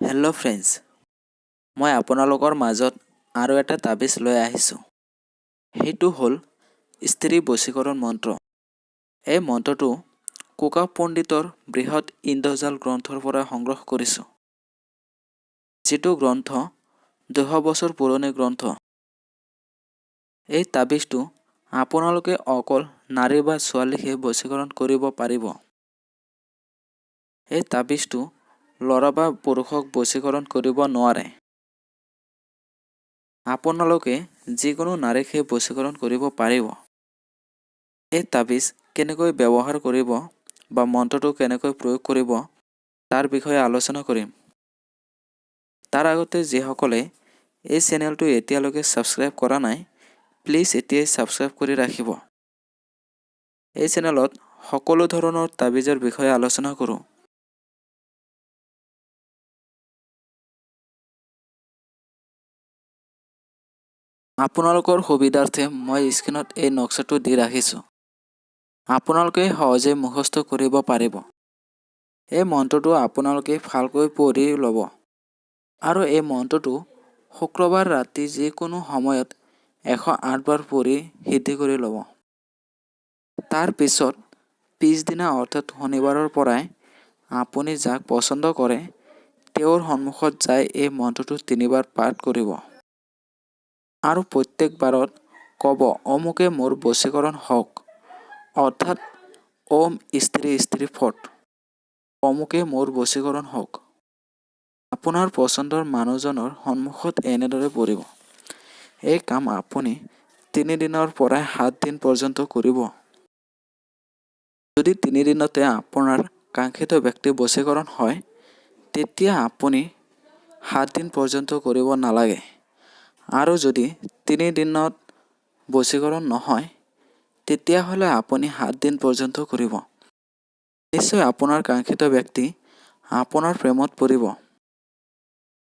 Hello' friends, মই আপোনালোকৰ মাজত আৰু এটা তাবিজ লৈ আহিছোঁ। সেইটো হ'ল স্ত্ৰী বশীকৰণ মন্ত্ৰ। এই মন্ত্ৰটো কোকা পণ্ডিতৰ বৃহৎ ইন্দ্ৰজাল গ্ৰন্থৰ পৰা সংগ্ৰহ কৰিছোঁ, যিটো গ্ৰন্থ 200 বছৰ পুৰণি গ্ৰন্থ। এই তাবিজটো আপোনালোকে অকল নাৰী বা ছোৱালীকহে বশীকৰণ কৰিব পাৰিব। এই তাবিজটো ল'ৰা বা পুৰুষক বশীকৰণ কৰিব নোৱাৰে। আপোনালোকে যিকোনো নাৰীকহে বশীকৰণ কৰিব পাৰিব। এই তাবিজ কেনেকৈ ব্যৱহাৰ কৰিব বা মন্ত্ৰটো কেনেকৈ প্ৰয়োগ কৰিব তাৰ বিষয়ে আলোচনা কৰিম। তাৰ আগতে যিসকলে এই চেনেলটো এতিয়ালৈকে ছাবস্ক্ৰাইব কৰা নাই, প্লিজ এতিয়াই ছাবস্ক্ৰাইব কৰি ৰাখিব। এই চেনেলত সকলো ধৰণৰ তাবিজৰ বিষয়ে আলোচনা কৰোঁ। আপোনালোকৰ সুবিধাৰ্থে মই স্ক্ৰীনত এই নক্সাটো দি ৰাখিছোঁ। আপোনালোকে সহজে মুখস্থ কৰিব পাৰিব। এই মন্ত্ৰটো আপোনালোকে ভালকৈ পঢ়ি ল'ব আৰু এই মন্ত্ৰটো শুক্ৰবাৰ ৰাতি যিকোনো সময়ত 108 বাৰ পঢ়ি সিদ্ধি কৰি ল'ব। তাৰ পিছদিনা অৰ্থাৎ শনিবাৰৰ পৰাই আপুনি যাক পচন্দ কৰে তেওঁৰ সন্মুখত যাই এই মন্ত্ৰটো 3 বাৰ পাঠ কৰিব আৰু প্ৰত্যেকবাৰত ক'ব, অমুকে মোৰ বশীকৰণ হওক, অৰ্থাৎ ওম স্ত্ৰী স্ত্ৰী ফট, অমুকে মোৰ বশীকৰণ হওক। আপোনাৰ পচন্দৰ মানুহজনৰ সন্মুখত এনেদৰে পঢ়িব। এই কাম আপুনি 3 দিনৰ পৰা 7 দিন পৰ্যন্ত কৰিব। যদি 3 দিনতে আপোনাৰ কাংক্ষিত ব্যক্তি বশীকৰণ হয়, তেতিয়া আপুনি 7 দিন পৰ্যন্ত কৰিব নালাগে। আৰু যদি 3 দিনত বশীকৰণ নহয়, তেতিয়াহ'লে আপুনি 7 দিন পৰ্যন্ত কৰিব। নিশ্চয় আপোনাৰ কাংক্ষিত ব্যক্তি আপোনাৰ প্ৰেমত পৰিব।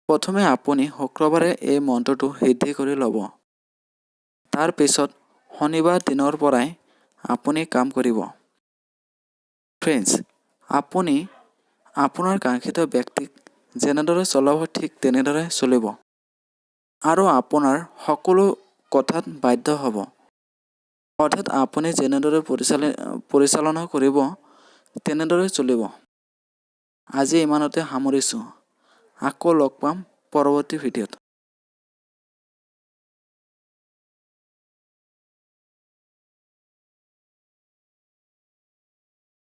প্ৰথমে আপুনি শুক্ৰবাৰে এই মন্ত্ৰটো সিদ্ধি কৰি ল'ব। তাৰ পিছত শনিবাৰ দিনৰ পৰাই আপুনি কাম কৰিব। ফ্ৰেণ্ডছ, আপুনি আপোনাৰ কাংক্ষিত ব্যক্তিক যেনেদৰে চলাব ঠিক তেনেদৰে চলিব আৰু আপোনাৰ সকলো কথাত বাধ্য হ'ব। অৰ্থাৎ আপুনি যেনেদৰে পৰিচালনা কৰিব তেনেদৰে চলিব। আজি ইমানতে সামৰিছোঁ। আকৌ লগ পাম পৰৱৰ্তী ভিডিঅ'ত।